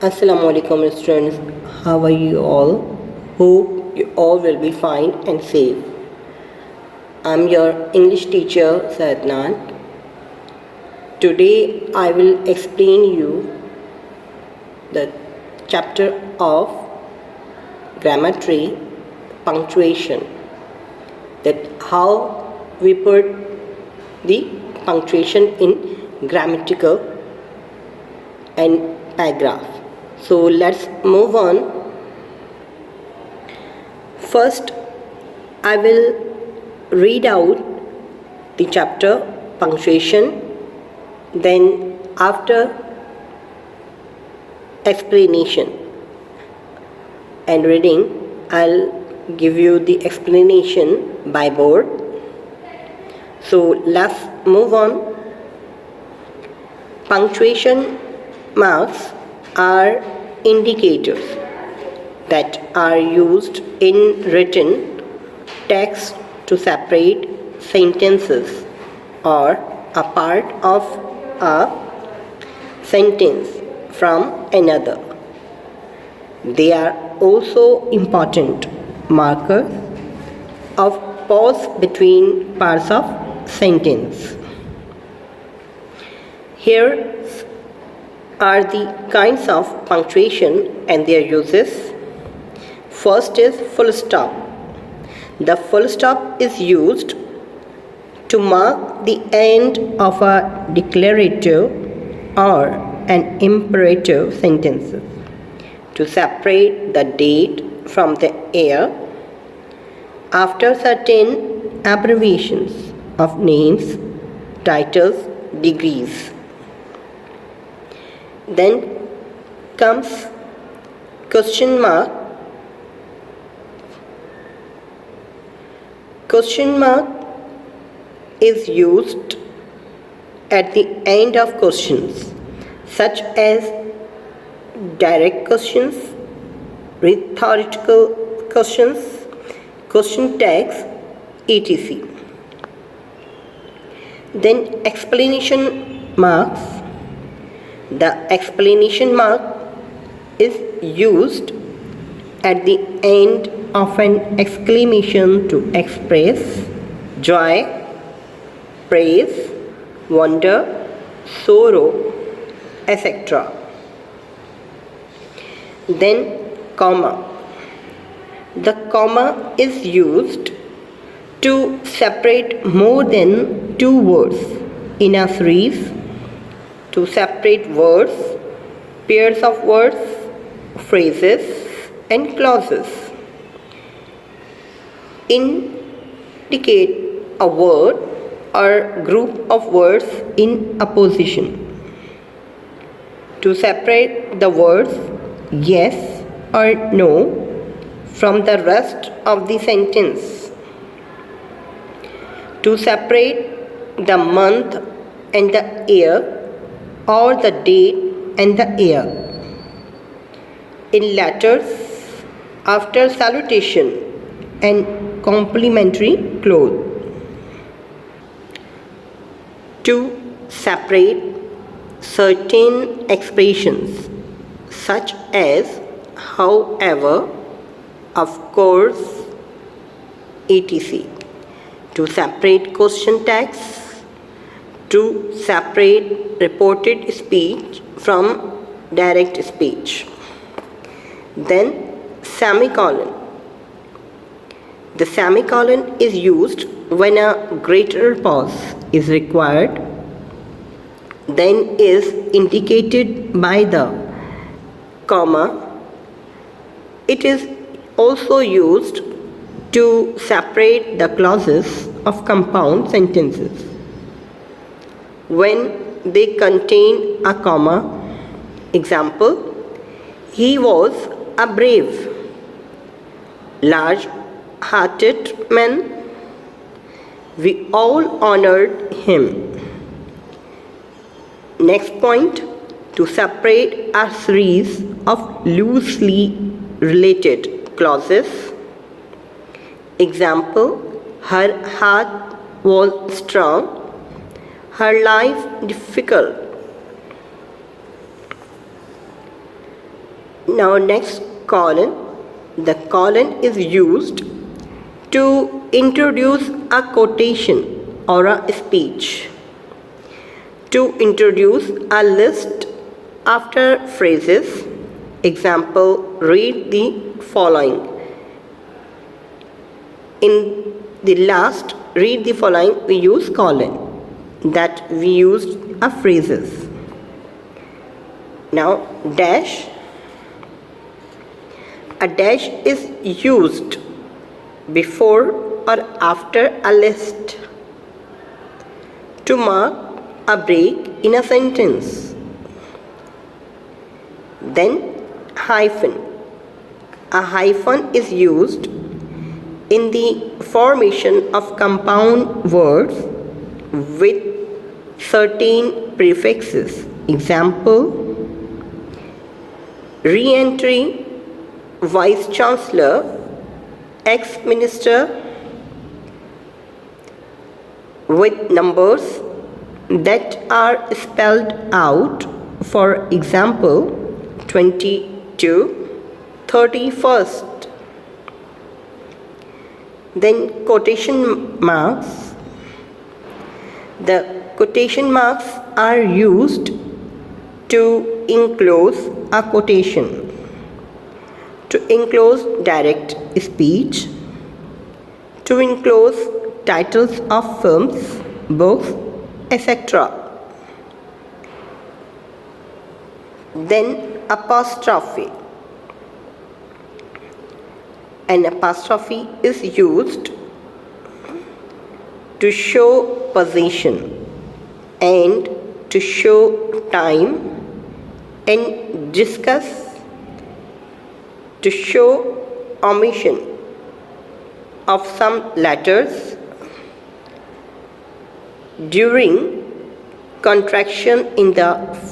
Assalamu alaikum students, how are you all? Hope you all will be fine and safe. I'm your English teacher Sadnan. Today I will explain you the chapter of grammatry, punctuation, that how we put the punctuation in grammatical and paragraph. So let's move on. First, I will read out the chapter punctuation, then after explanation and reading, I'll give you the explanation by board. So let's move on. Punctuation marks are indicators that are used in written text to separate sentences or a part of a sentence from another. They are also important markers of pause between parts of sentence. Here are the kinds of punctuation and their uses. First is full stop. The full stop is used to mark the end of a declarative or an imperative sentence, to separate the date from the year. After certain abbreviations of names, titles, degrees. Then comes question mark. Question mark is used at the end of questions, such as direct questions, rhetorical questions, question tags, etc. Then explanation marks. The explanation mark is used at the end of an exclamation to express joy, praise, wonder, sorrow, etc. Then comma. The comma is used to separate more than two words in a series, to separate words, pairs of words, phrases, and clauses. Indicate a word or group of words in a position. To separate the words yes or no from the rest of the sentence. To separate the month and the year, or the date and the year. In letters, after salutation and complimentary clause. To separate certain expressions such as however, of course, etc. To separate question tags. To separate reported speech from direct speech. Then semicolon. The semicolon is used when a greater pause is required, then is indicated by the comma. It is also used to separate the clauses of compound sentences when they contain a comma. Example, he was a brave, large-hearted man. We all honored him. Next point, to separate a series of loosely related clauses. Example, her heart was strong, her life difficult. Now next, colon. The colon is used to introduce a quotation or a speech, to introduce a list after phrases. Example, read the following. In the last, read the following, we use colon. That we used a phrases. Now dash. A dash is used before or after a list to mark a break in a sentence. Then hyphen. A hyphen is used in the formation of compound words with certain prefixes. Example, re-entry, vice chancellor, ex-minister, with numbers that are spelled out. For example, 22, 31st. Then quotation marks. The quotation marks are used to enclose a quotation, to enclose direct speech, to enclose titles of films, books, etc. Then apostrophe. An apostrophe is used to show position and to show time and discuss, to show omission of some letters during contraction in the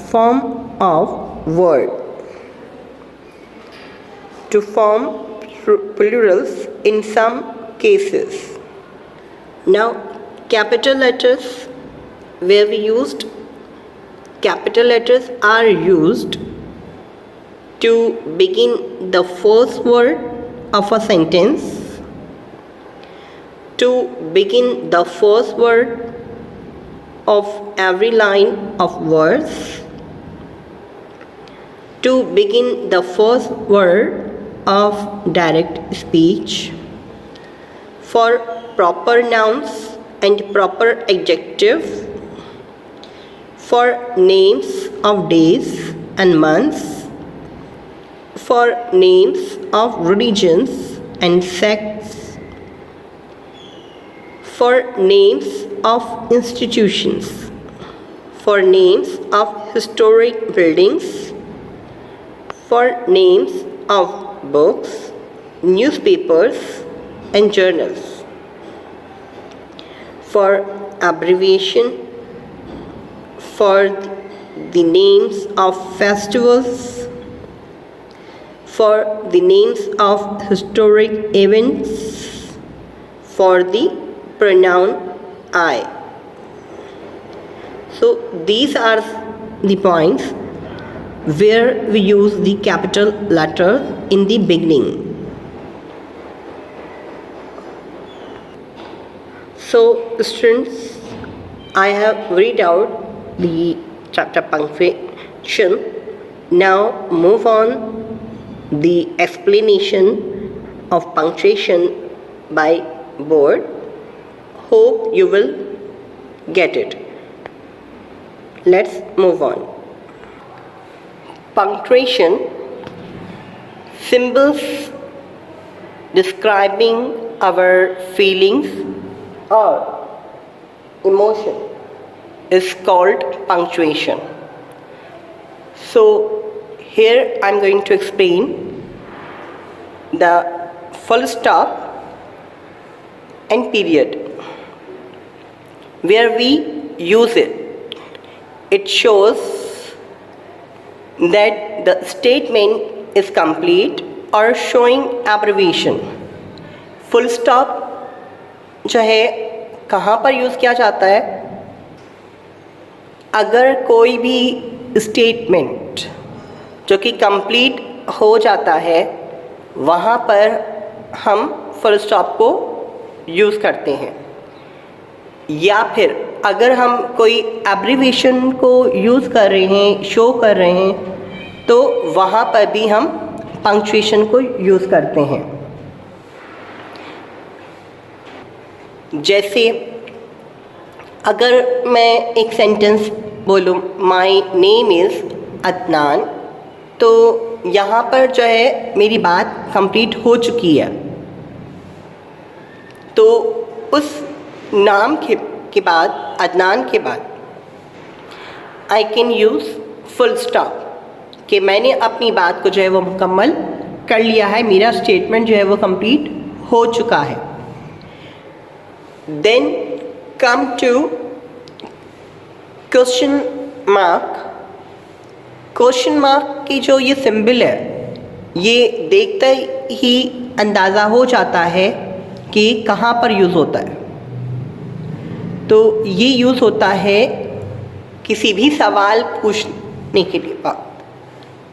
form of word, to form plurals in some cases. Now capital letters, where we used capital letters are used to begin the first word of a sentence, to begin the first word of every line of words, to begin the first word of direct speech, for proper nouns and proper adjectives, for names of days and months, for names of religions and sects, for names of institutions, for names of historic buildings, for names of books, newspapers and journals, for abbreviation, for the names of festivals, for the names of historic events, for the pronoun I. So these are the points where we use the capital letter in the beginning. So students, I have read out the chapter punctuation. Now move on the explanation of punctuation by board. Hope you will get it. Let's move on. Punctuation, symbols describing our feelings or emotion, is called punctuation. So here I am going to explain the full stop and period. Where we use it, it shows that the statement is complete or showing abbreviation. Full stop जो है कहाँ पर use किया जाता है? अगर कोई भी स्टेटमेंट जो कि कंप्लीट हो जाता है वहाँ पर हम फुल स्टॉप को यूज़ करते हैं। या फिर अगर हम कोई एब्रिविएशन को यूज़ कर रहे हैं, शो कर रहे हैं, तो वहाँ पर भी हम पंक्चुएशन को यूज़ करते हैं। जैसे अगर मैं एक सेंटेंस बोलूँ, माई नेम इज़ अदनान, तो यहाँ पर जो है मेरी बात कंप्लीट हो चुकी है। तो उस नाम के बाद, अदनान के बाद, I can use full stop कि मैंने अपनी बात को जो है वो मुकम्मल कर लिया है, मेरा स्टेटमेंट जो है वो कंप्लीट हो चुका है। Then come to question mark. Question mark की जो ये सिंबल है, ये देखते ही अंदाज़ा हो जाता है कि कहाँ पर यूज़ होता है। तो ये यूज़ होता है किसी भी सवाल पूछने के लिए।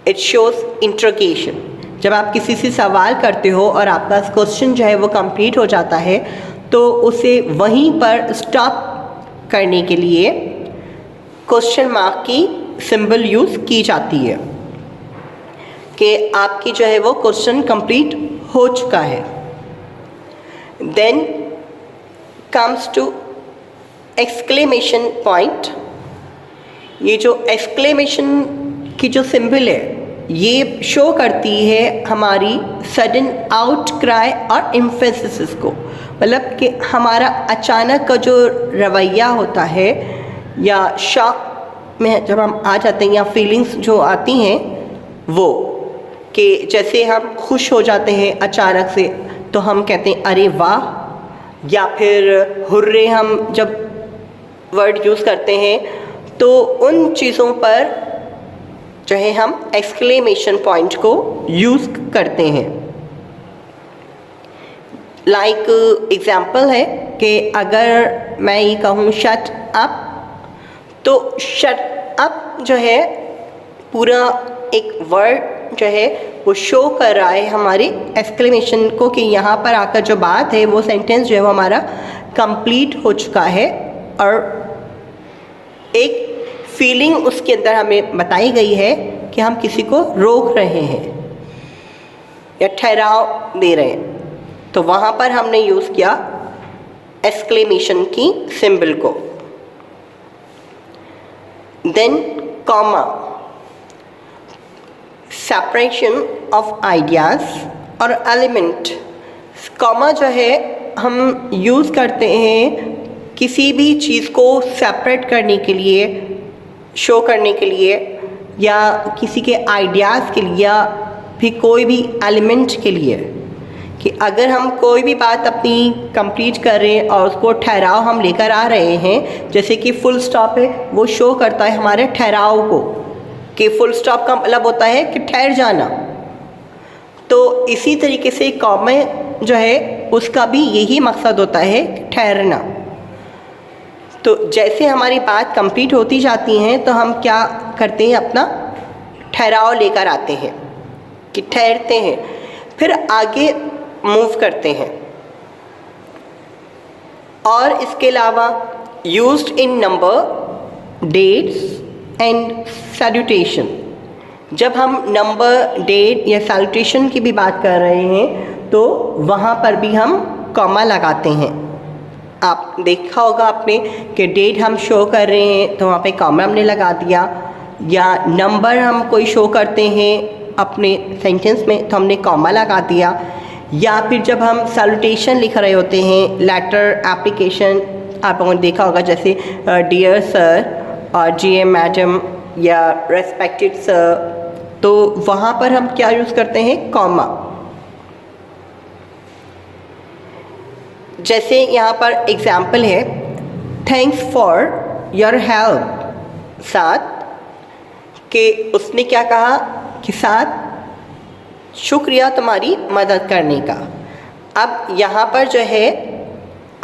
It shows interrogation. जब आप किसी से सवाल करते हो और आपका क्वेश्चन जो है वो कंप्लीट हो जाता है, तो उसे वहीं पर स्टॉप करने के लिए क्वेश्चन मार्क की सिंबल यूज़ की जाती है कि आपकी जो है वो क्वेश्चन कंप्लीट हो चुका है। Then comes to exclamation point. ये जो एक्सक्लेमेशन की जो सिंबल है, ये शो करती है हमारी सडन आउट क्राई और एम्फेसिस को। मतलब कि हमारा अचानक का जो रवैया होता है या शॉक में जब हम आ जाते हैं, या फीलिंग्स जो आती हैं वो, कि जैसे हम खुश हो जाते हैं अचानक से तो हम कहते हैं अरे वाह, या फिर हुर्रे हम जब वर्ड यूज़ करते हैं, तो उन चीज़ों पर जो है हम एक्सक्लेमेशन पॉइंट को यूज़ करते हैं। लाइक एग्जाम्पल है कि अगर मैं ये कहूँ शट अप, तो शट अप जो है पूरा एक वर्ड जो है वो शो कर रहा है हमारी एक्सक्लेमेशन को, कि यहाँ पर आकर जो बात है वो सेंटेंस जो है वो हमारा कंप्लीट हो चुका है, और एक फीलिंग उसके अंदर हमें बताई गई है कि हम किसी को रोक रहे हैं या ठहराव दे रहे हैं। तो वहाँ पर हमने यूज़ किया एक्सक्लेमेशन की सिंबल को। Then comma, separation of ideas और एलिमेंट। कॉमा जो है हम यूज़ करते हैं किसी भी चीज़ को सेपरेट करने के लिए, शो करने के लिए, या किसी के आइडियाज़ के लिए, या फिर कोई भी एलिमेंट के लिए, कि अगर हम कोई भी बात अपनी कंप्लीट कर रहे हैं और उसको ठहराव हम लेकर आ रहे हैं, जैसे कि फुल स्टॉप है, वो शो करता है हमारे ठहराव को, कि फुल स्टॉप का मतलब होता है कि ठहर जाना। तो इसी तरीके से कॉमा जो है उसका भी यही मकसद होता है, ठहरना। तो जैसे हमारी बात कंप्लीट होती जाती हैं तो हम क्या करते हैं, अपना ठहराव लेकर आते हैं कि ठहरते हैं, फिर आगे मूव करते हैं। और इसके अलावा used in number, dates and salutation. जब हम नंबर, डेट या सैल्यूटेशन की भी बात कर रहे हैं तो वहाँ पर भी हम कॉमा लगाते हैं। आप देखा होगा आपने कि डेट हम शो कर रहे हैं तो वहाँ पे कॉमा हमने लगा दिया, या नंबर हम कोई शो करते हैं अपने सेंटेंस में तो हमने कॉमा लगा दिया, या फिर जब हम सैल्यूटेशन लिख रहे होते हैं, लेटर, एप्लीकेशन, आप लोगों ने देखा होगा जैसे डियर सर और जीएम मैडम या रेस्पेक्टेड सर, तो वहाँ पर हम क्या यूज़ करते हैं, कॉमा। जैसे यहाँ पर एग्जाम्पल है, थैंक्स फॉर योर हेल्प, साथ कि उसने क्या कहा कि साथ शुक्रिया तुम्हारी मदद करने का। अब यहाँ पर जो है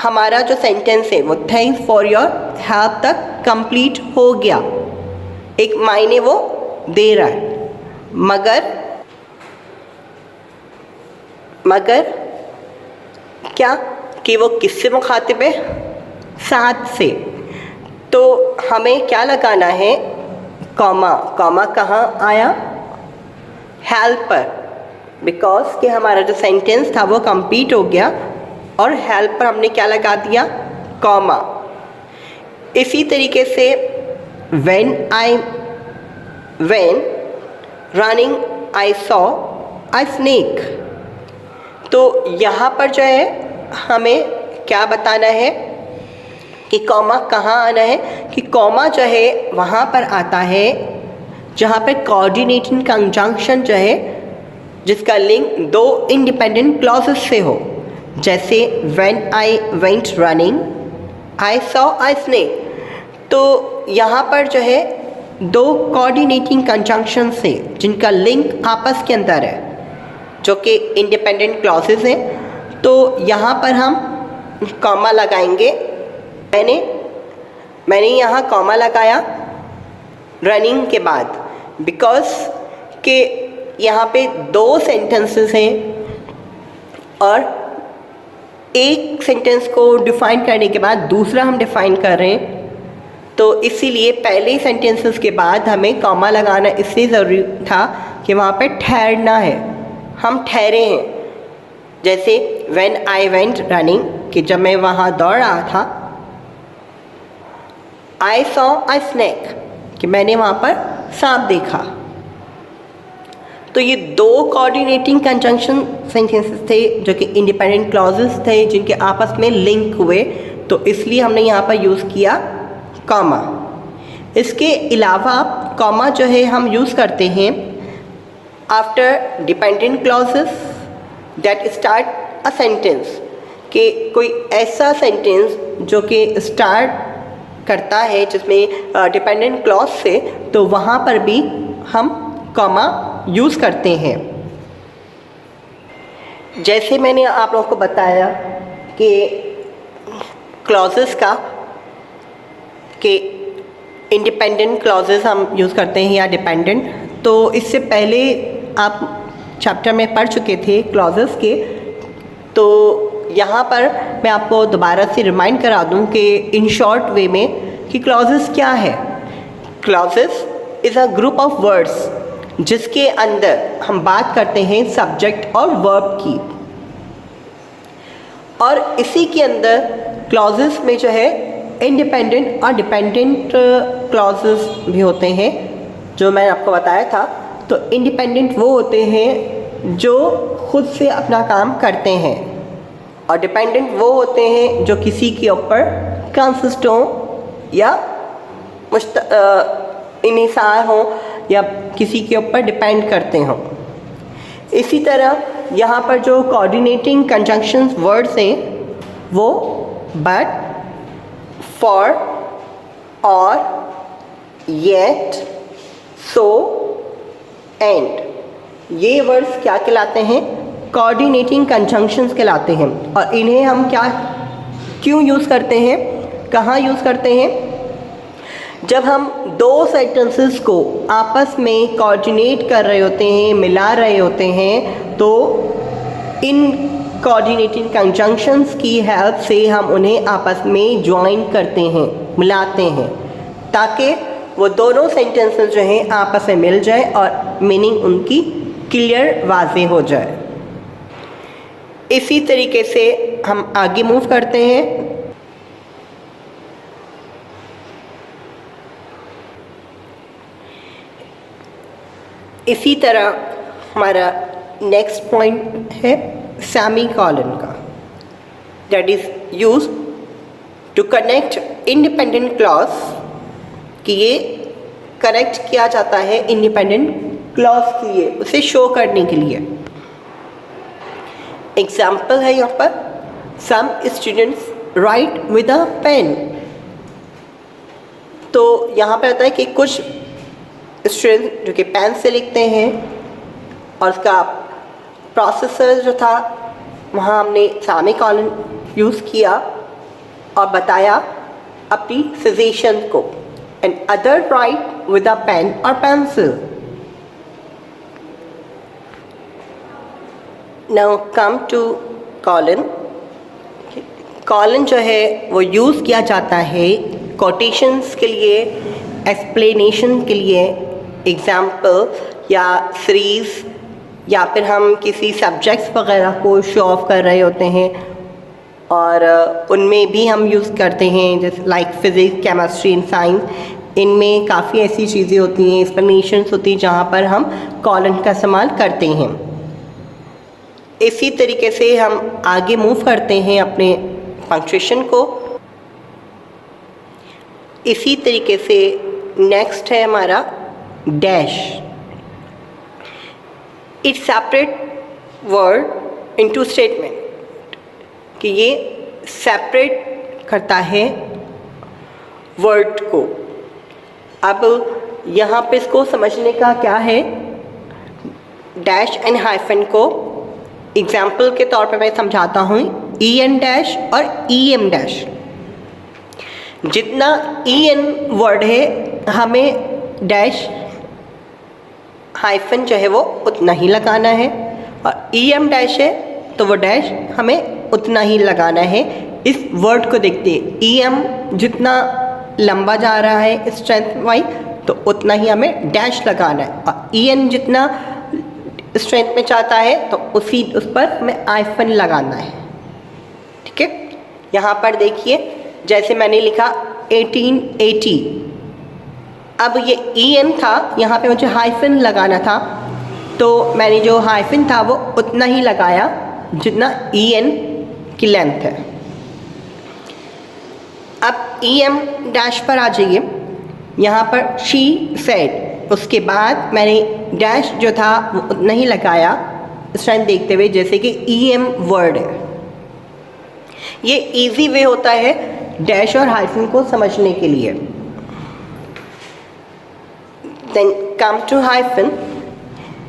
हमारा जो सेंटेंस है वो थैंक्स फॉर योर हेल्प तक कंप्लीट हो गया, एक मायने वो दे रहा है। मगर मगर क्या कि वो किससे मुखातिब है? साथ से। तो हमें क्या लगाना है? कॉमा। कॉमा कहाँ आया? हेल्प पर, बिकॉज कि हमारा जो सेंटेंस था वो कंप्लीट हो गया और हेल्प पर हमने क्या लगा दिया? कॉमा। इसी तरीके से when running I saw a snake। तो यहाँ पर जो है हमें क्या बताना है कि कॉमा कहाँ आना है? कि कॉमा जो है वहाँ पर आता है जहाँ पर कोऑर्डिनेटिंग कंजंक्शन जो है जिसका लिंक दो इंडिपेंडेंट क्लॉजेस से हो। जैसे when I went running I saw a snake। तो यहाँ पर जो है दो कोऑर्डिनेटिंग कंजंक्शन से जिनका लिंक आपस के अंदर है जो कि इंडिपेंडेंट क्लॉजेस हैं। तो यहाँ पर हम कॉमा लगाएंगे। मैंने यहाँ कॉमा लगाया रनिंग के बाद, बिकॉज के यहाँ पे दो सेंटेंसेस हैं और एक सेंटेंस को डिफ़ाइन करने के बाद दूसरा हम डिफ़ाइन कर रहे हैं। तो इसीलिए पहले सेंटेंसेस के बाद हमें कॉमा लगाना इसलिए ज़रूरी था कि वहाँ पे ठहरना है, हम ठहरे हैं। जैसे when I went running कि जब मैं वहाँ दौड़ रहा था, I saw a snake कि मैंने वहाँ पर सांप देखा। तो ये दो कोऑर्डिनेटिंग कंजंक्शन सेंटेंसेस थे जो कि इंडिपेंडेंट क्लॉजेस थे जिनके आपस में लिंक हुए, तो इसलिए हमने यहाँ पर यूज़ किया कॉमा। इसके अलावा कॉमा जो है हम यूज़ करते हैं after dependent clauses that start a sentence. कि कोई ऐसा सेंटेंस जो कि स्टार्ट करता है जिसमें डिपेंडेंट क्लॉज से, तो वहाँ पर भी हम कॉमा यूज़ करते हैं। जैसे मैंने आप लोगों को बताया कि क्लॉजेस का कि इंडिपेंडेंट क्लॉजेस हम यूज़ करते हैं या डिपेंडेंट। तो इससे पहले आप चैप्टर में पढ़ चुके थे क्लॉजेस के। तो यहाँ पर मैं आपको दोबारा से रिमाइंड करा दूँ कि इन शॉर्ट वे में कि क्लॉजेस क्या है। Clauses is a group of words जिसके अंदर हम बात करते हैं सब्जेक्ट और वर्ब की, और इसी के अंदर क्लॉजेस में जो है इंडिपेंडेंट और डिपेंडेंट क्लॉजेस भी होते हैं जो मैंने आपको बताया था। तो इंडिपेंडेंट वो होते हैं जो खुद से अपना काम करते हैं और डिपेंडेंट वो होते हैं जो किसी के ऊपर कंसिस्ट हो या इन्हिसार हो या किसी के ऊपर डिपेंड करते हों। इसी तरह यहाँ पर जो कोऑर्डिनेटिंग कंजंक्शंस वर्ड्स हैं वो बट, फॉर, और, येट, सो, एंड, ये वर्ड्स क्या कहलाते हैं? कोऑर्डिनेटिंग कंजंक्शंस कहलाते हैं। और इन्हें हम क्या क्यों यूज़ करते हैं, कहाँ यूज़ करते हैं? जब हम दो सेंटेंसेस को आपस में कोऑर्डिनेट कर रहे होते हैं, मिला रहे होते हैं, तो इन कोऑर्डिनेटिंग कंजंक्शंस की हेल्प से हम उन्हें आपस में ज्वाइन करते हैं, मिलाते हैं, ताकि वो दोनों सेंटेंसेस जो हैं आपस में मिल जाए और मीनिंग उनकी क्लियर वाज़ेह हो जाए। इसी तरीके से हम आगे मूव करते हैं। इसी तरह हमारा नेक्स्ट पॉइंट है सेमीकोलन का, that is use to connect independent clause, कि ये कनेक्ट किया जाता है इंडिपेंडेंट क्लॉज के लिए, उसे शो करने के लिए। एग्जाम्पल है यहाँ पर, some students write with a pen. तो यहाँ पर आता है कि कुछ स्टूडेंट जो कि पेन से लिखते हैं और उसका प्रोसेसर जो था वहाँ हमने सेमीकोलन यूज़ किया और बताया अपनी सजेशन को। And other write with a pen और pencil. Now come to colon. Colon जो है वो यूज़ किया जाता है कोटेशंस के लिए, एक्सप्लेनेशन के लिए, एग्जाम्पल या सीरीज़, या फिर हम किसी सब्जेक्ट्स वगैरह को शो ऑफ कर रहे होते हैं और उनमें भी हम यूज़ करते हैं, जैसे like physics, chemistry and science. इनमें काफ़ी ऐसी चीज़ें होती हैं, एक्सप्लेनेशंस होती हैं जहाँ पर हम कॉलन का इस्तेमाल करते हैं। इसी तरीके से हम आगे मूव करते हैं अपने पंक्चुएशन को। इसी तरीके से नेक्स्ट है हमारा dash. It separate word into statement, कि ये सेपरेट करता है वर्ड को। अब यहाँ पे इसको समझने का क्या है, डैश एंड हाइफन को एग्जाम्पल के तौर पे मैं समझाता हूँ। ई एन डैश और ई एम डैश, जितना ई एन वर्ड है हमें डैश हाइफन जो है वो उतना ही लगाना है, और ई एम डैश है तो वो डैश हमें उतना ही लगाना है। इस वर्ड को देखते ई एम जितना लंबा जा रहा है स्ट्रेंथ वाइज तो उतना ही हमें डैश लगाना है, और ई एन जितना स्ट्रेंथ में चाहता है तो उस पर हमें हाइफन लगाना है। ठीक है, यहाँ पर देखिए जैसे मैंने लिखा 1880, अब ये ई एन था, यहाँ पे मुझे हाइफन लगाना था, तो मैंने जो हाइफन था वो उतना ही लगाया जितना ई एन की लेंथ है। अब ई एम डैश पर आ जाइए। यहाँ पर शी सेड, उसके बाद मैंने डैश जो था वो उतना ही लगाया स्ट्रेंथ देखते हुए जैसे कि ई एम वर्ड है। ये इजी वे होता है डैश और हाइफन को समझने के लिए। Then come to hyphen.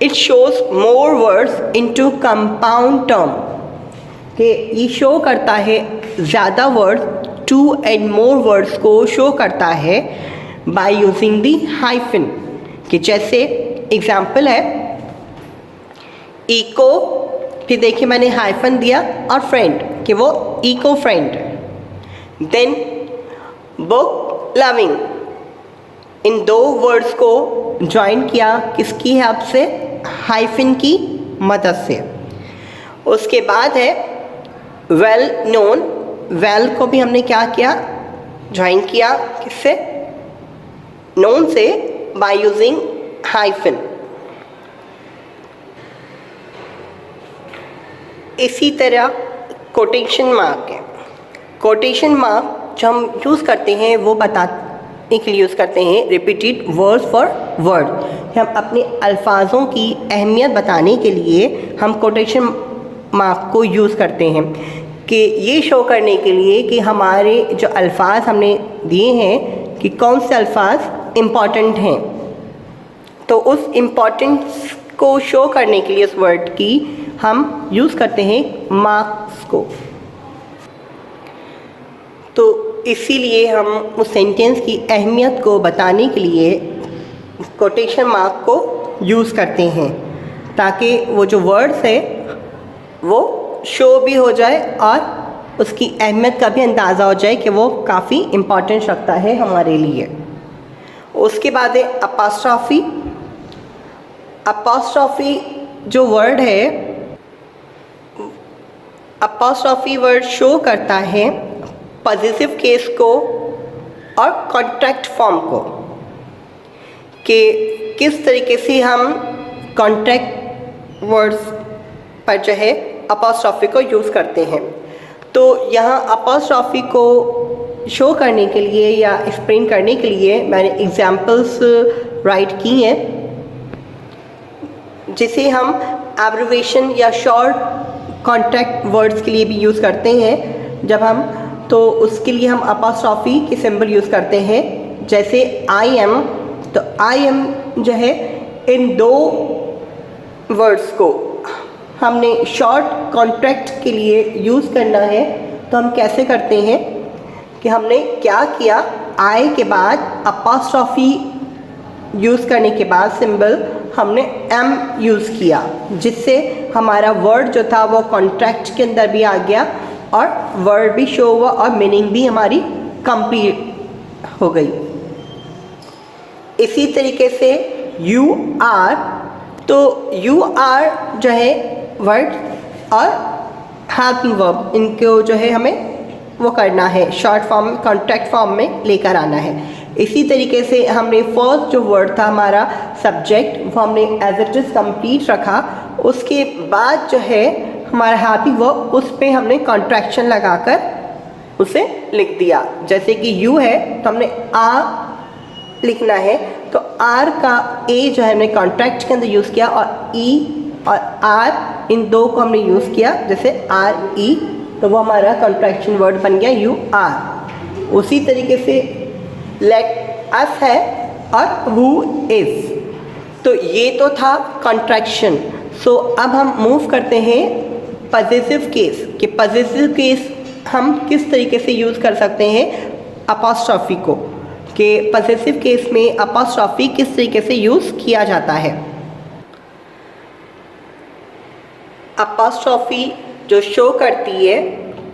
It shows more words into compound term, कि ये शो करता है ज़्यादा वर्ड्स, 2 and more वर्ड्स को शो करता है बाय यूजिंग दी हाइफन। कि जैसे एग्जाम्पल है इको, फिर देखिए मैंने हाइफन दिया, और फ्रेंड कि वो eco friend. Then book loving, in 2 words को ज्वाइन किया किसकी हेल्प से, हाइफन की मदद से। उसके बाद है वेल नोन, वेल को भी हमने क्या किया, ज्वाइन किया किससे, नोन से, बाय यूजिंग हाइफन। इसी तरह कोटेशन मार्क है। कोटेशन मार्क जो हम यूज़ करते हैं वो बताने के लिए यूज़ करते हैं रिपीटेड वर्ड फॉर वर्ड। हम अपने अल्फाजों की अहमियत बताने के लिए हम कोटेशन मार्क को यूज़ करते हैं, कि ये शो करने के लिए कि हमारे जो अल्फाज हमने दिए हैं कि कौन से अल्फाज इम्पॉर्टेंट हैं। तो उस इम्पॉर्टेंस को शो करने के लिए उस वर्ड की हम यूज़ करते हैं मार्क्स को। तो इसीलिए हम उस सेंटेंस की अहमियत को बताने के लिए कोटेशन मार्क को यूज़ करते हैं, ताकि वो जो वर्ड्स है वो शो भी हो जाए और उसकी अहमियत का भी अंदाज़ा हो जाए कि वो काफ़ी इम्पॉर्टेंस रखता है हमारे लिए। उसके बाद है अपॉस्ट्रॉफी। अपॉस्ट्रॉफी जो वर्ड है, अपॉस्ट्रॉफी वर्ड शो करता है पॉजिटिव केस को और कॉन्ट्रैक्ट फॉर्म को, कि किस तरीके से हम कॉन्ट्रैक्ट वर्ड्स पर जो है अपॉस्ट्रॉफी को यूज़ करते हैं। तो यहाँ अपॉस्ट्रॉफी को शो करने के लिए या एक्सप्लेन करने के लिए मैंने एग्जाम्पल्स राइट की हैं, जिसे हम एब्रिविएशन या शॉर्ट कॉन्ट्रैक्ट वर्ड्स के लिए भी यूज़ करते हैं। जब हम तो उसके लिए हम अपॉस्ट्रॉफी के सिंबल यूज़ करते हैं, जैसे आई एम। तो आई एम जो है इन 2 वर्ड्स को हमने शॉर्ट कॉन्ट्रैक्ट के लिए यूज़ करना है। तो हम कैसे करते हैं कि हमने क्या किया, आई के बाद अपॉस्ट्रॉफी यूज़ करने के बाद सिंबल हमने एम यूज़ किया, जिससे हमारा वर्ड जो था वो कॉन्ट्रैक्ट के अंदर भी आ गया और वर्ड भी शो हुआ और मीनिंग भी हमारी कंप्लीट हो गई। इसी तरीके से यू आर, तो यू आर जो है वर्ड और हेल्पिंग वर्ब, इनको जो है हमें वो करना है, शॉर्ट फॉर्म कॉन्ट्रैक्ट फॉर्म में लेकर आना है। इसी तरीके से हमने फर्स्ट जो वर्ड था हमारा सब्जेक्ट, वो हमने एज इट इज़ कंप्लीट रखा। उसके बाद जो है हमारा हैप्पी वर्ब, उस पर हमने कॉन्ट्रैक्शन लगाकर उसे लिख दिया। जैसे कि यू है तो हमने आ लिखना है, तो आर का ए जो है हमने कॉन्ट्रैक्ट के अंदर यूज़ किया और ई और आर इन दो को हमने यूज़ किया, जैसे आर ई, तो वो हमारा कॉन्ट्रैक्शन वर्ड बन गया यू आर। उसी तरीके से लेट अस है और हु इज़, तो ये तो था कॉन्ट्रैक्शन। सो अब हम मूव करते हैं पजेसिव केस, कि पजेसिव केस हम किस तरीके से यूज़ कर सकते हैं अपॉस्ट्रॉफी को, कि पजेसिव केस में अपॉस्ट्रॉफी किस तरीके से यूज़ किया जाता है। अपॉस्ट्रॉफी जो शो करती है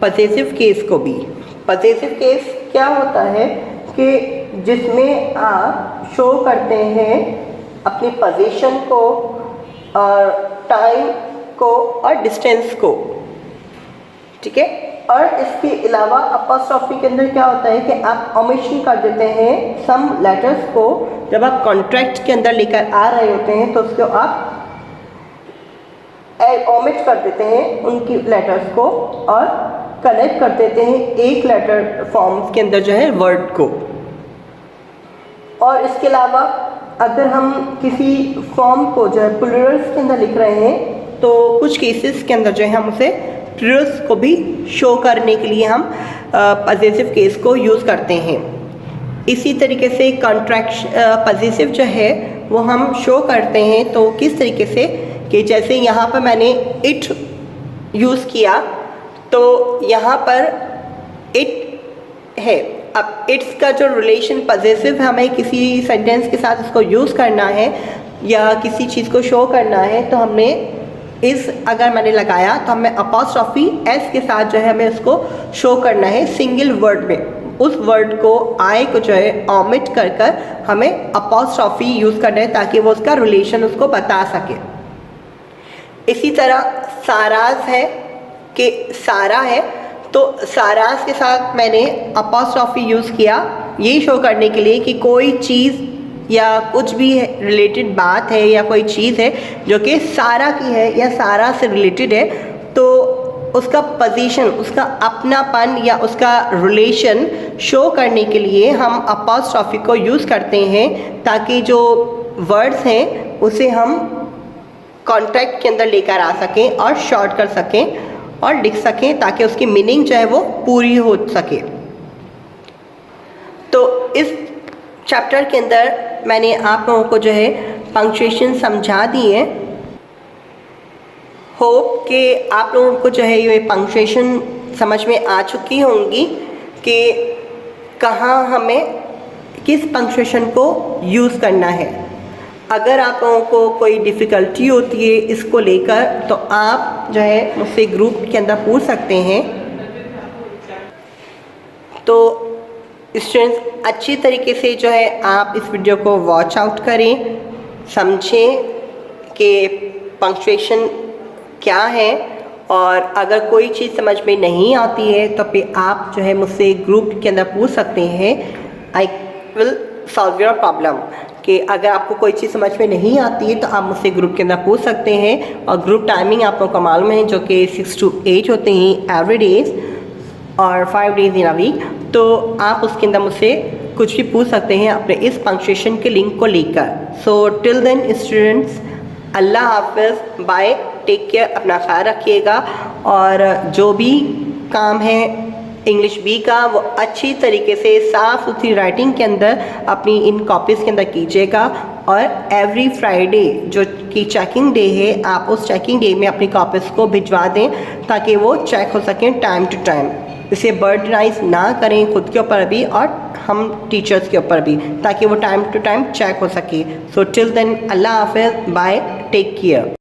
पजेसिव केस को भी। पजेसिव केस क्या होता है कि जिसमें आप शो करते हैं अपनी पोजीशन को और टाइम को और डिस्टेंस को, ठीक है। और इसके अलावा अपॉस्ट्रॉफी के अंदर क्या होता है कि आप ओमिशन कर देते हैं सम लेटर्स को, जब आप कॉन्ट्रैक्ट के अंदर लेकर आ रहे होते हैं तो उसको आप ओमिट कर देते हैं उनकी लेटर्स को और कनेक्ट कर देते हैं एक लेटर फॉर्म्स के अंदर जो है वर्ड को। और इसके अलावा अगर हम किसी फॉर्म को जो है प्लूरल्स के अंदर लिख रहे हैं तो कुछ केसेस के अंदर जो है हम उसे प्लूरल्स को भी शो करने के लिए हम पजेसिव केस को यूज़ करते हैं। इसी तरीके से कॉन्ट्रैक्शन पजेसिव जो है वो हम शो करते हैं तो किस तरीके से, कि जैसे यहाँ पर मैंने इट यूज़ किया तो यहाँ पर इट है। अब इट्स का जो रिलेशन पजेसिव हमें किसी सेंटेंस के साथ इसको यूज़ करना है या किसी चीज़ को शो करना है, तो हमने इस अगर मैंने लगाया तो हमें अपॉस्ट्रॉफी एस के साथ जो है हमें उसको शो करना है सिंगल वर्ड में। उस वर्ड को आई को जो है ओमिट कर कर हमें अपॉस्ट्रॉफी यूज़ करना है ताकि वो उसका रिलेशन उसको बता सके। इसी तरह साराज है कि सारा है, तो साराज के साथ मैंने अपॉस्ट्रॉफी यूज़ किया ये शो करने के लिए कि कोई चीज़ या कुछ भी रिलेटेड बात है या कोई चीज़ है जो कि सारा की है या सारा से रिलेटेड है, तो उसका पोजीशन, उसका अपनापन या उसका रिलेशन शो करने के लिए हम अपॉस्ट्रॉफी को यूज़ करते हैं ताकि जो वर्ड्स हैं उसे हम कॉन्ट्रैक्ट के अंदर लेकर आ सकें और शॉर्ट कर सकें और लिख सकें ताकि उसकी मीनिंग जो है वो पूरी हो सके। तो इस चैप्टर के अंदर मैंने आप लोगों को जो है पंक्चुएशन समझा दी है। होप कि आप लोगों को जो है ये पंक्चुएशन समझ में आ चुकी होंगी कि कहाँ हमें किस पंक्चुएशन को यूज़ करना है। अगर आप लोगों को कोई डिफ़िकल्टी होती है इसको लेकर तो आप जो है मुझसे ग्रुप के अंदर पूछ सकते हैं। तो स्टूडेंट्स अच्छी तरीके से जो है आप इस वीडियो को वॉच आउट करें, समझें कि पंक्चुएशन क्या है, और अगर कोई चीज़ समझ में नहीं आती है तो फिर आप जो है मुझसे ग्रुप के अंदर पूछ सकते हैं। I will solve your problem. कि अगर आपको कोई चीज़ समझ में नहीं आती है तो आप मुझसे ग्रुप के अंदर पूछ सकते हैं। और ग्रुप टाइमिंग आप लोगों को मालूम है जो कि 6 to 8 होते हैं एवरी डेज और 5 days इन अ वीक। तो आप उसके अंदर मुझसे कुछ भी पूछ सकते हैं अपने इस पंक्चुएशन के लिंक को लेकर। सो टिल देन स्टूडेंट्स, अल्लाह हाफिज़, बाय, टेक केयर, अपना ख्याल रखिएगा। और जो भी काम है इंग्लिश बी का वो अच्छी तरीके से साफ़ सुथरी राइटिंग के अंदर अपनी इन कॉपीज़ के अंदर कीजिएगा। और एवरी फ्राइडे जो कि चेकिंग डे है, आप उस चेकिंग डे में अपनी कॉपीज़ को भिजवा दें ताकि वो चेक हो सकें टाइम टू टाइम। इसे बर्डनाइज ना करें खुद के ऊपर भी और हम टीचर्स के ऊपर भी, ताकि वो टाइम टू टाइम चेक हो सके। सो टिल देन, अल्लाह हाफिज़, बाय, टेक केयर।